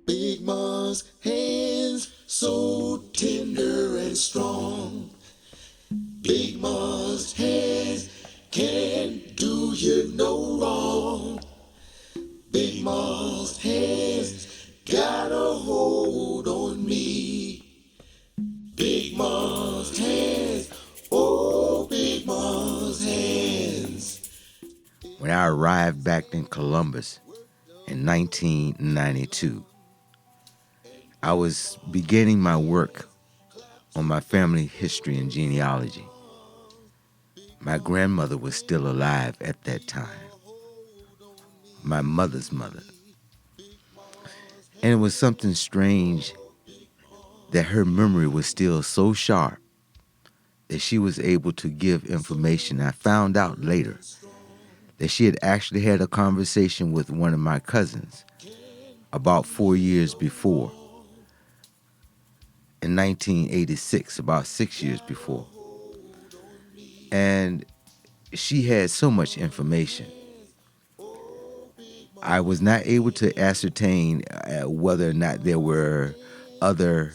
Big Ma's hands so tender and strong. Big Ma's hands can't do you no wrong. Big Ma's hands got a hold on me. Big Ma's hands, oh Big Ma's hands. When I arrived back in Columbus in 1992, I was beginning my work on my family history and genealogy. My grandmother was still alive at that time, my mother's mother. And it was something strange that her memory was still so sharp that she was able to give information. I found out later that she had actually had a conversation with one of my cousins about 4 years before, in 1986, about 6 years before. And she had so much information. I was not able to ascertain whether or not there were other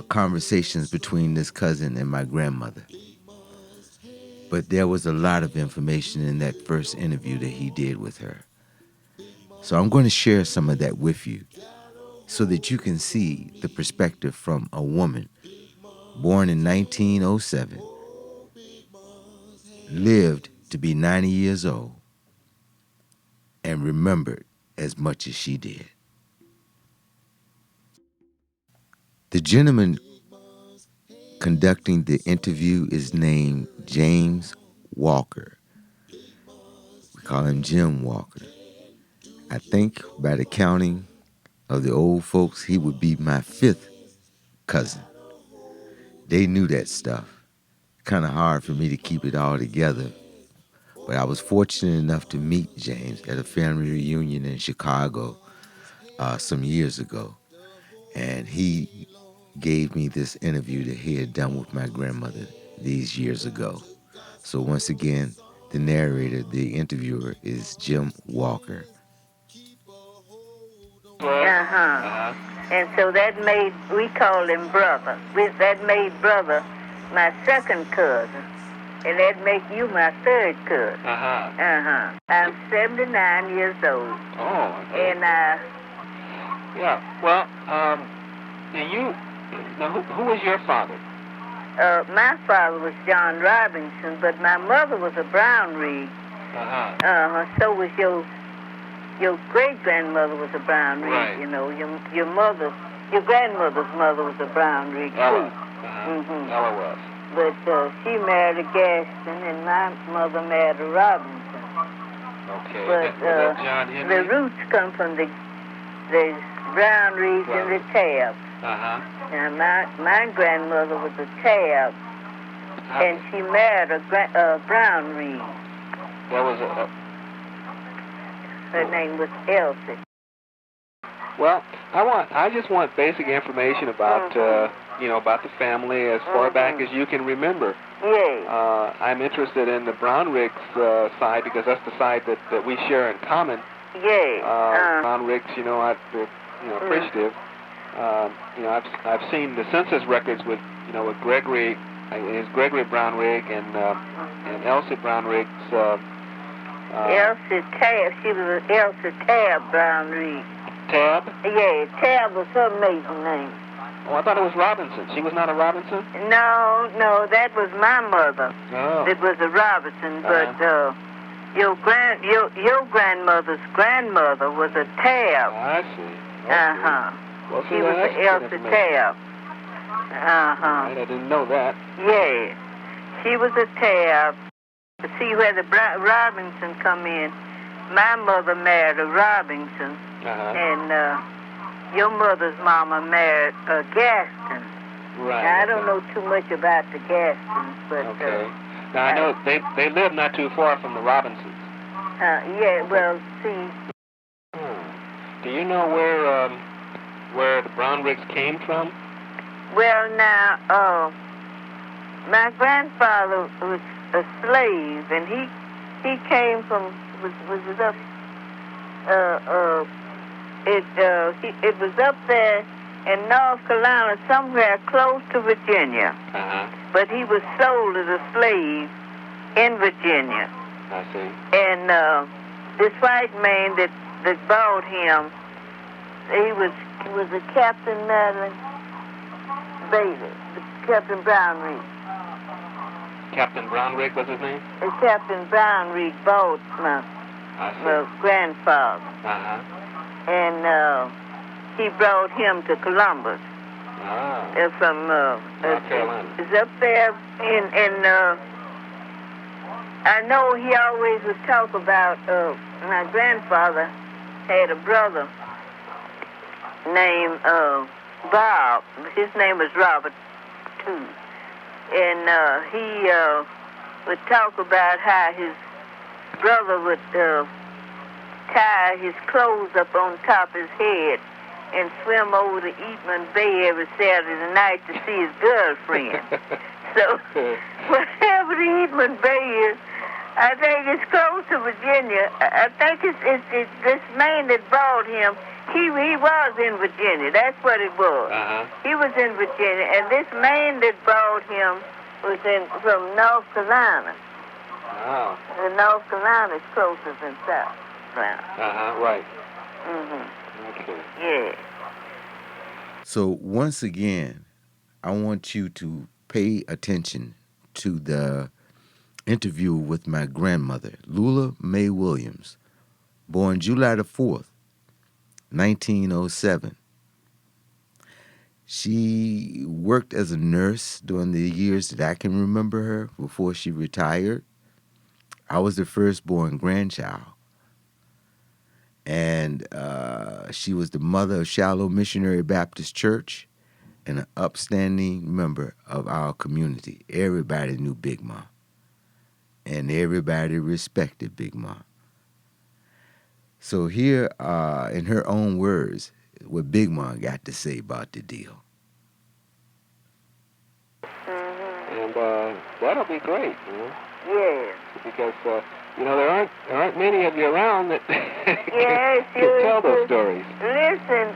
conversations between this cousin and my grandmother. But there was a lot of information in that first interview that he did with her. So I'm going to share some of that with you so that you can see the perspective from a woman born in 1907, lived to be 90 years old, and remembered as much as she did. The gentleman conducting the interview is named James Walker. We call him Jim Walker. I think by the counting of the old folks, he would be my fifth cousin. They knew that stuff. Kind of hard for me to keep it all together. But I was fortunate enough to meet James at a family reunion in Chicago some years ago. And he gave me this interview that he had done with my grandmother these years ago. So once again, the narrator, the interviewer is Jim Walker. And so that made, we called him brother. That made brother my second cousin. And that make you my third cousin. I'm 79 years old. Oh, okay. And, yeah, well, now who was your father? my father was John Robinson, but my mother was a Brownrigg. So was your great-grandmother was a Brownrigg, right. You know. Your grandmother's mother was a Brownrigg, too. Ella was. But she married a Gaston, and my mother married a Robinson. Okay. But that John Henry? the roots come from the Brownriggs and the Tabbs. And my grandmother was a Tabb, and she married a Brownrigg. That was Her name was Elsie. Well, I just want basic information about about the family as far back as you can remember. Yeah. I'm interested in the Brownriggs side because that's the side that we share in common. Yeah. Brownriggs, appreciative. I've seen the census records with Gregory, his Gregory Brownrigg and Elsie Brownriggs. Elsie Tabb. She was an Elsie Tabb Brownrigg. Tabb? Yeah, Tabb was her maiden name. Oh, I thought it was Robinson. She was not a Robinson? No, that was my mother. Oh. It was a Robinson, but your grandmother's grandmother was a Tabb. I see. Okay. Well, she was an Elsie Tabb. Right, I didn't know that. Yeah, she was a Tabb. See where the Robinson come in. My mother married a Robinson, and your mother's mama married a Gaston. Right. Now, I don't know too much about the Gastons, but okay. Now I know they live not too far from the Robinsons. Yeah. Well, see. Do you know where the Brownriggs came from? Well, now, my grandfather was a slave, and he came from was it up it was up there in North Carolina, somewhere close to Virginia. But he was sold as a slave in Virginia. I see. And this white man that bought him, he was a Captain Madeline Bailey, Captain Brownrigg. Captain Brownrigg was his name? Captain Brownrigg bought my grandfather. And he brought him to Columbus. From North Carolina. It's up there in I know he always would talk about my grandfather had a brother named Bob. His name was Robert too. And he would talk about how his brother would tie his clothes up on top of his head and swim over to Eatman Bay every Saturday night to see his girlfriend. So whatever the Eatman Bay is, I think it's close to Virginia. I think it's this man that bought him. He was in Virginia. That's what it was. He was in Virginia, and this man that bought him was from North Carolina. And North Carolina is closer than South Carolina. Right. Okay. Yeah. So once again, I want you to pay attention to the interview with my grandmother, Lula Mae Williams, born July the 4th, 1907. She worked as a nurse during the years that I can remember her before she retired. I was the firstborn grandchild. And she was the mother of Shiloh Missionary Baptist Church and an upstanding member of our community. Everybody knew Big Ma. And everybody respected Big Ma. So here, in her own words, what Big Ma got to say about the deal. And that'll be great, you know? Yeah. Because, there aren't many of you around that yes, can tell those stories. Listen,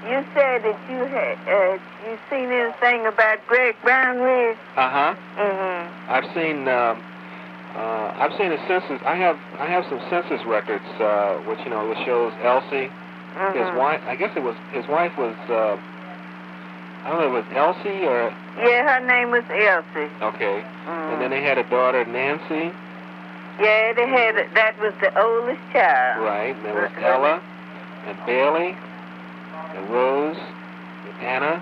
you said that you had you seen anything about Greg Brownrigg? I've seen a census. I have some census records, which shows Elsie, his wife. I guess his wife was. I don't know, it was Elsie or. Yeah, her name was Elsie. Okay, and then they had a daughter, Nancy. Yeah, they had. That was the oldest child. Right. There was Ella, and Bailey, and Rose, and Anna.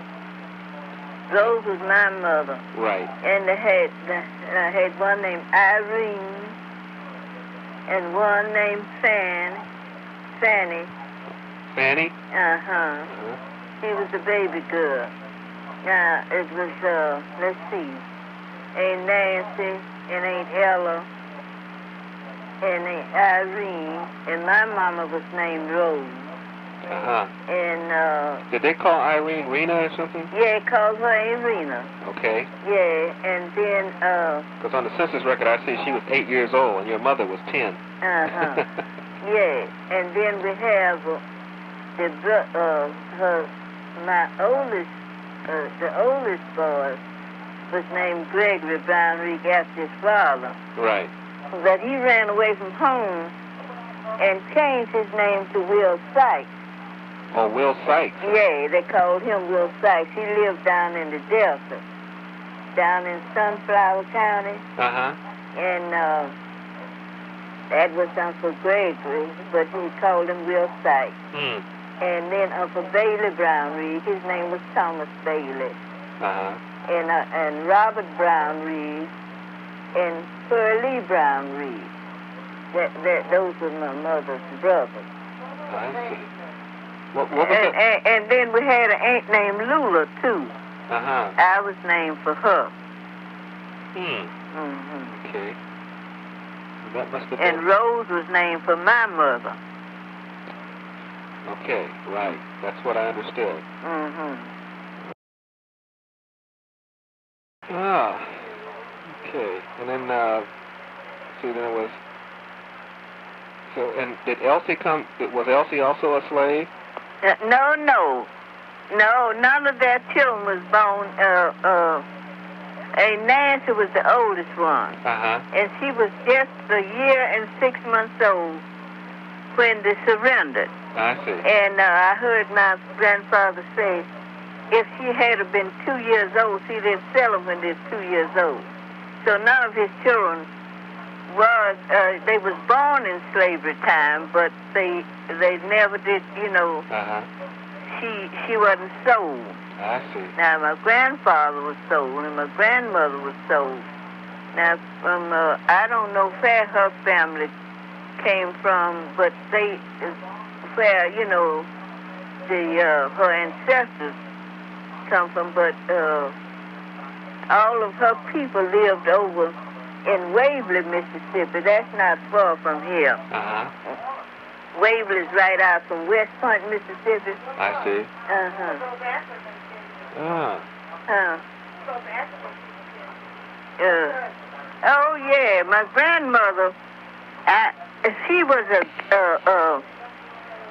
Rose was my mother. Right. And I had one named Irene, and one named Fanny. Fanny? She was a baby girl. Now, it was, let's see, Aunt Nancy, and Aunt Ella, and Aunt Irene, and my mama was named Rose. And did they call Irene Rena or something? Yeah, called her Aunt Rena. Okay. Yeah, and then because on the census record I see she was 8 years old and your mother was 10. Yeah, and then we have the oldest boy was named Gregory Brownrigg after his father. Right. But he ran away from home and changed his name to Will Sykes. Oh, Will Sykes. Yeah, they called him Will Sykes. He lived down in the Delta, down in Sunflower County. And that was Uncle Gregory, but he called him Will Sykes. And then Uncle Bailey Brownrigg, his name was Thomas Bailey. And Robert Brownrigg and Pearlie Brownrigg. Those were my mother's brothers. I see. What was it? And then we had an aunt named Lula, too. I was named for her. Okay. That must have been... And Rose was named for my mother. Okay, right. That's what I understood. Okay. And then, there was So, and did Elsie come? Was Elsie also a slave? No, none of their children was born. Nancy was the oldest one, and she was just a year and 6 months old when they surrendered. I see. And I heard my grandfather say, if she had been 2 years old, see, they'd sell them when they're 2 years old. So none of his children was, they was born in slavery time, but they never did, you know, she wasn't sold. I see. Now, my grandfather was sold, and my grandmother was sold. Now, I don't know where her family came from, but they, where, you know, her ancestors come from, but all of her people lived over in Waverly, Mississippi. That's not far from here. Waverly's right out from West Point, Mississippi. I see. Oh yeah, my grandmother. She was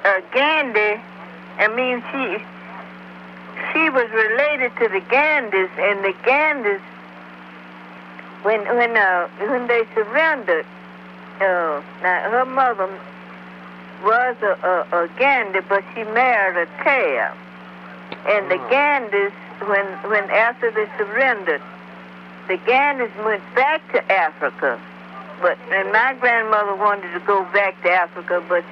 a Gandy. I mean, she was related to the Gandys, and the Gandys, when they surrendered, now her mother was a Gandy, but she married a Tabb. And the Gandys, when after they surrendered, the Gandys went back to Africa. And my grandmother wanted to go back to Africa, but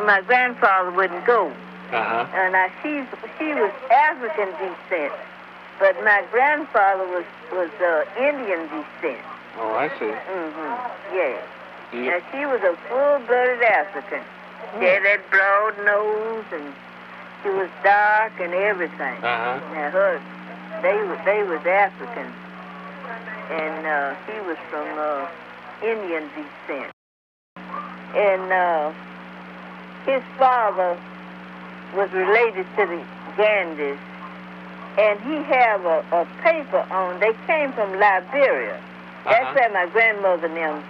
my grandfather wouldn't go. Now she was African descent, but my grandfather was Indian descent. Oh, I see. Yeah. Now she was a full-blooded African. She had that broad nose, and she was dark and everything. Now they was African, and he was from Indian descent. And his father was related to the Gandys, and he have a paper on. They came from Liberia. That's where my grandmother and them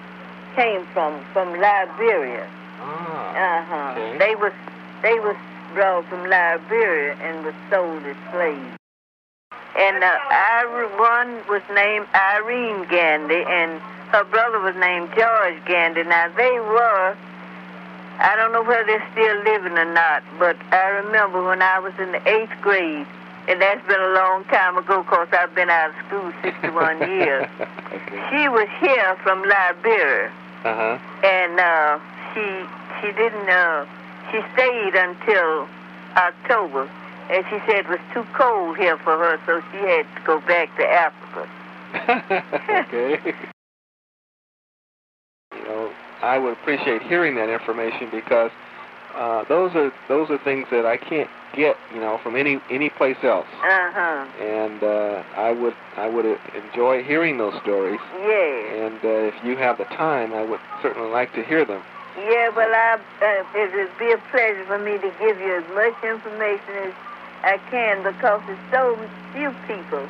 came from Liberia. Okay. They was brought from Liberia and was sold as slaves. And one was named Irene Gandy, and her brother was named George Gandy. Now they were, I don't know whether they're still living or not, but I remember when I was in the 8th grade, and that's been a long time ago because I've been out of school 61 years. She was here from Liberia, and she didn't, she stayed until October, and she said it was too cold here for her, so she had to go back to Africa. Okay. You know, I would appreciate hearing that information because those are things that I can't get, you know, from any place else. And I would enjoy hearing those stories. Yeah. And if you have the time, I would certainly like to hear them. Yeah, well, it would be a pleasure for me to give you as much information as I can because there's so few people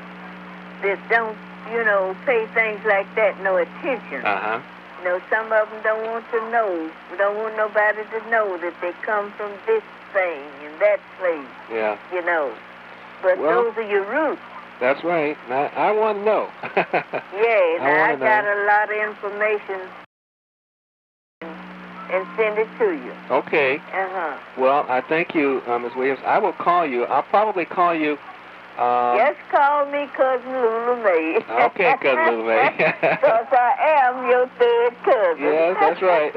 that don't, you know, pay things like that no attention. You know, some of them don't want to know. Don't want nobody to know that they come from this thing and that place. Yeah. You know. But those are your roots. That's right. I want to know. Yeah, I got a lot of information and send it to you. Okay. Well, I thank you, Ms. Williams. I will call you. I'll probably call you. Just call me Cousin Lula Mae. Okay, Cousin Lula Mae. Because I am your third cousin. Yes, that's right.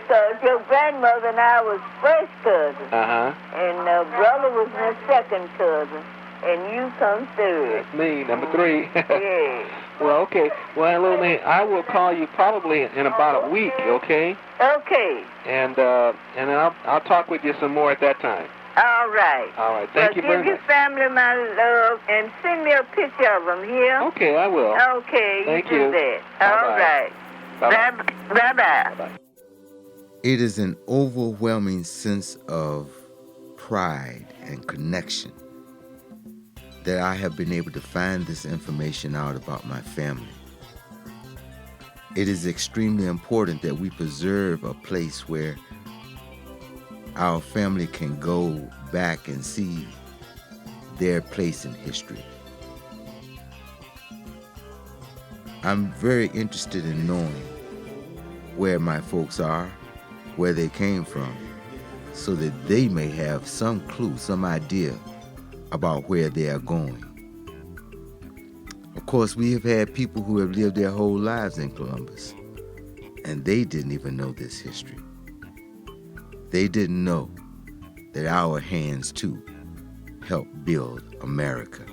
Because your grandmother and I was first cousins. And brother was my second cousin. And you come third. That's me, number 3. Yeah. Well, okay. Well, Lula Mae, I will call you probably in about a week, okay? Okay. And then I'll talk with you some more at that time. All right. All right. Thank you very much. Give your family my love and send me a picture of them here. Okay, I will. Okay. Thank you. Do that. All right. Bye-bye. Bye-bye. Bye-bye. It is an overwhelming sense of pride and connection that I have been able to find this information out about my family. It is extremely important that we preserve a place where our family can go back and see their place in history. I'm very interested in knowing where my folks are, where they came from, so that they may have some clue, some idea about where they are going. Of course, we have had people who have lived their whole lives in Columbus, and they didn't even know this history. They didn't know that our hands, too, helped build America.